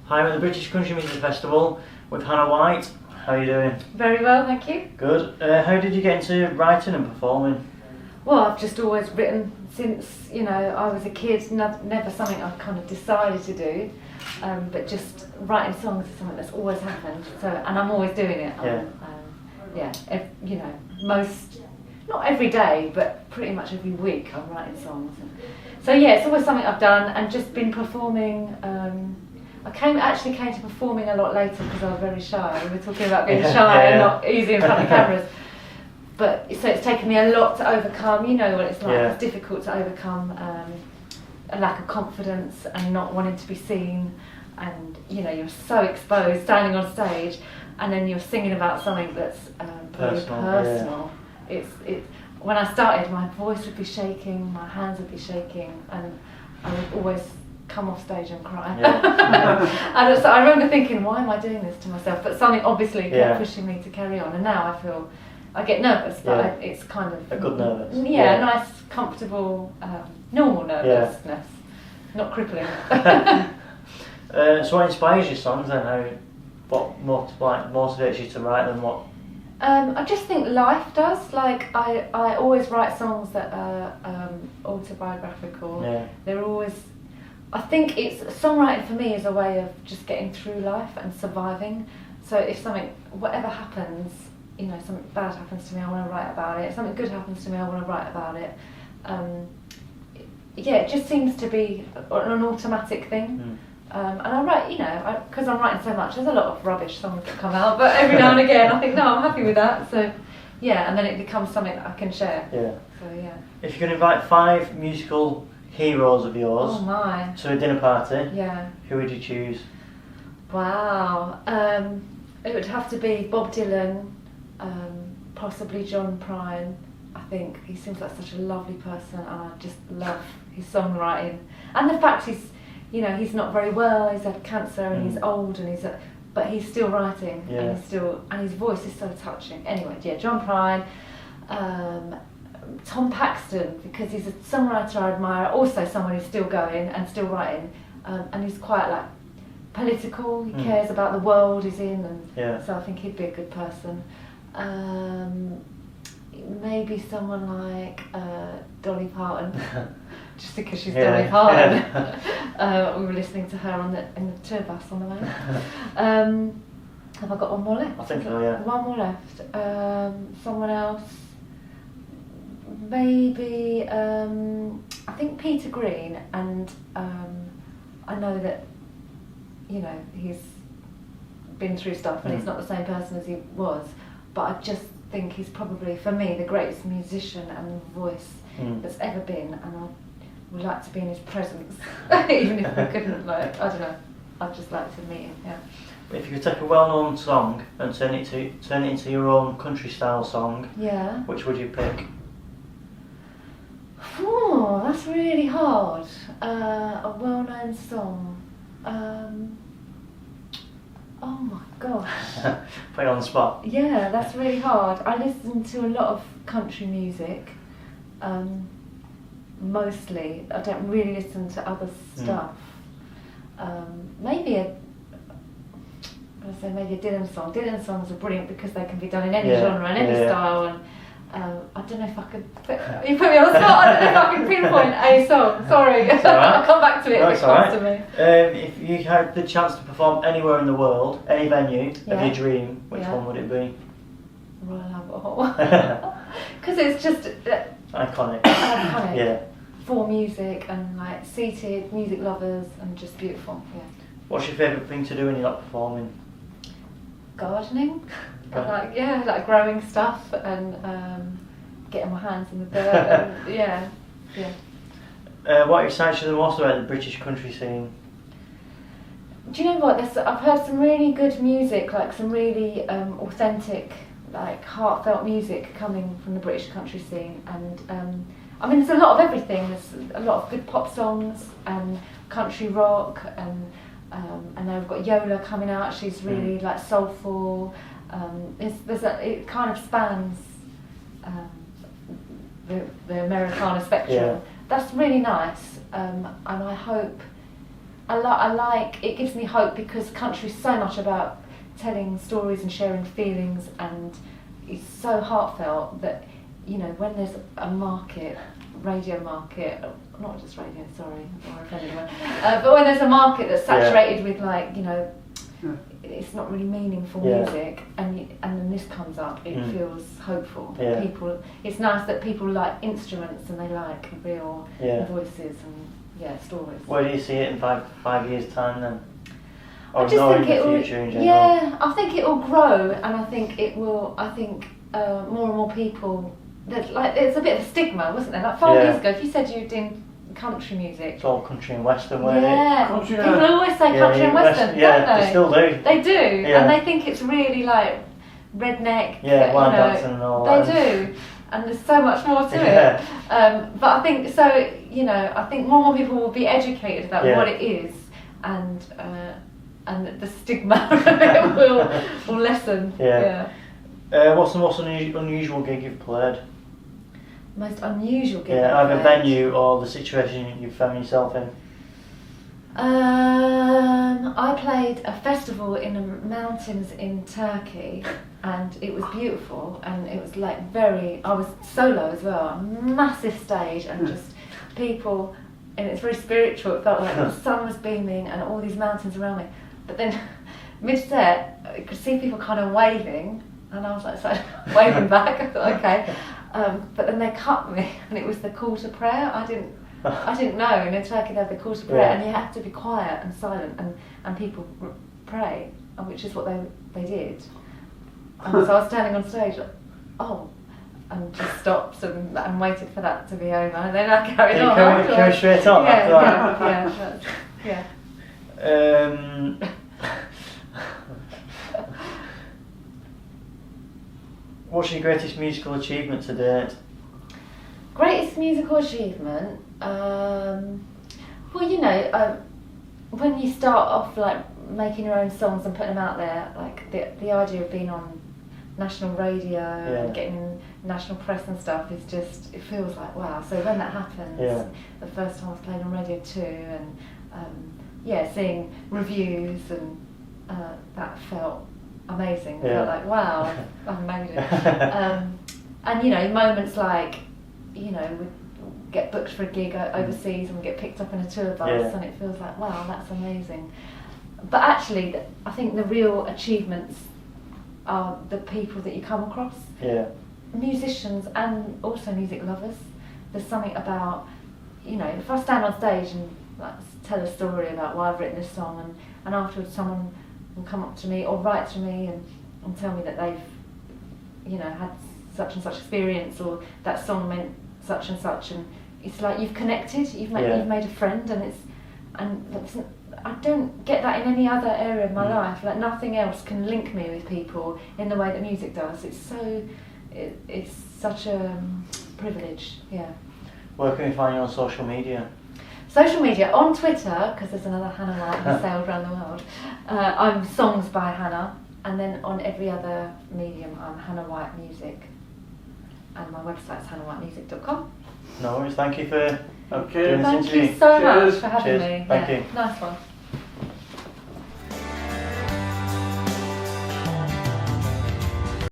Hi, I'm at the British Country Music Festival with Hannah White. How are you doing? Very well, thank you. Good. How did you get into writing and performing? Well, I've just always written since, I was a kid, never something I've kind of decided to do, but just writing songs is something that's always happened, and I'm always doing it. Not every day, but pretty much every week I'm writing songs. So yeah, it's always something I've done and just been performing. I actually came to performing a lot later because I was very shy. We were talking about being shy and not easy in front of cameras. But so it's taken me a lot to overcome. You know what it's like. It's difficult to overcome a lack of confidence and not wanting to be seen. And you're so exposed standing on stage, and then you're singing about something that's very personal. Yeah. When I started, my voice would be shaking, my hands would be shaking, and I would always come off stage and cry. Yeah. And so I remember thinking, why am I doing this to myself? But something obviously kept pushing me to carry on, and now I get nervous, but it's kind of a good nervous. Yeah, nice, comfortable, normal nervousness, not crippling. So what inspires your songs then? What motivates you to write them? What? I just think life does. Like I always write songs that are autobiographical. Yeah. They're always. I think songwriting for me is a way of just getting through life and surviving. So if whatever happens, something bad happens to me, I want to write about it. If something good happens to me, I want to write about it. It just seems to be an automatic thing. Mm. And I write, because I'm writing so much, there's a lot of rubbish songs that come out, but every now and again I think, no, I'm happy with that. So, yeah, and then it becomes something that I can share. Yeah. So, yeah. If you could invite 5 musical heroes of yours to a dinner party, who would you choose? Wow. It would have to be Bob Dylan, possibly John Prine. I think he seems like such a lovely person, and I just love his songwriting. And the fact he's not very well, he's had cancer and he's old, and but he's still writing, and his voice is so touching. Anyway, John Prine, Tom Paxton, because he's a songwriter I admire, also someone who's still going and still writing, and he's quite political, he cares about the world he's in, and so I think he'd be a good person. Maybe someone like Dolly Parton, just because she's Dolly Parton. We were listening to her in the tour bus on the way. Have I got one more left? I think so, yeah. One more left. Someone else. Maybe, I think Peter Green, and I know that, he's been through stuff and he's not the same person as he was, but I just think he's probably, for me, the greatest musician and voice that's ever been, and I would like to be in his presence, even if I couldn't, I don't know, I'd just like to meet him, yeah. If you could take a well-known song and turn it into your own country-style song, which would you pick? Oh, that's really hard. A well-known song. Oh my gosh. Put it on the spot. Yeah, that's really hard. I listen to a lot of country music. Mostly. I don't really listen to other stuff. Maybe a Dylan song. Dylan songs are brilliant because they can be done in any genre and any style. And I don't know if I could. You put me on the spot. I don't know if I can pinpoint a song. Sorry, I'll come back to it if it comes to me. If you had the chance to perform anywhere in the world, any venue of your dream, which one would it be? Royal Albert Hall. Because it's just iconic. Yeah. For music and seated music lovers and just beautiful. Yeah. What's your favourite thing to do when you're not performing? Gardening. Like growing stuff and getting my hands in the dirt. And, what excites you the most about the British country scene? Do you know what? I've heard some really good music, some really authentic, heartfelt music coming from the British country scene, and there's a lot of everything. There's a lot of good pop songs and country rock, and now we've got Yola coming out. She's really soulful. It kind of spans the Americana spectrum. That's really nice, and I hope I like it. Gives me hope because country is so much about telling stories and sharing feelings, and it's so heartfelt that, you know, when there's a market, radio market, not just radio, sorry, I don't want to offend anyone, but when there's a market that's saturated with, like, you know, it's not really meaningful music, and then this comes up, it feels hopeful. People, it's nice that people like instruments and they like real voices and stories. Where do you see it in 5 years' time then? Or I just think it will. Yeah, I think it will grow, and I think it will. I think more and more people. It's a bit of a stigma, wasn't there? Like 5 years ago, if you said you're doing country music, it's all country and western, weren't it? People always say country and western, don't they? They still do. They do, and they think it's really like redneck. Yeah, line dancing and all that. They do, and there's so much more to it. But I think so. You know, I think more and more people will be educated about what it is, and the stigma will lessen. What's the most unusual gig you've played? Most unusual gig? Either venue or the situation you found yourself in. I played a festival in the mountains in Turkey, and it was beautiful, and it was like I was solo as well, a massive stage, and just people, and it's very spiritual. It felt like the sun was beaming and all these mountains around me. But then mid-set, I could see people kind of waving, and I was like waving back. I thought, okay. But then they cut me, and it was the call to prayer. I didn't know. And in Turkey they have the call to prayer, and you have to be quiet and silent, and people pray, which is what they did. And so I was standing on stage, like, and just stopped and waited for that to be over, and then I carried on. Carry straight on. Yeah. What's your greatest musical achievement to date? Greatest musical achievement? Well, you know, when you start off like making your own songs and putting them out there, like the idea of being on national radio and getting in national press and stuff is just, it feels like wow. So when that happens, the first time I was playing on Radio 2 and seeing reviews and that felt amazing. It felt like wow, I've made it. And you know, moments like, you know, we get booked for a gig overseas and we get picked up in a tour bus and it feels like wow, that's amazing. But actually, I think the real achievements are the people that you come across. Musicians and also music lovers. There's something about, you know, if I stand on stage and like, tell a story about why I've written this song, and afterwards someone will come up to me or write to me and tell me that they've, you know, had such and such experience, or that song meant such and such, and it's like you've connected, you've made a friend, and I don't get that in any other area of my life. Like nothing else can link me with people in the way that music does. It's such a privilege. Where can we find you on social media? Social media, on Twitter, because there's another Hannah White who sailed around the world. I'm Songs by Hannah, and then on every other medium I'm Hannah White Music, and my website's hannahwhitemusic.com. No worries, thank you for doing this interview. Thank you so much for having me. Thank you. Nice one.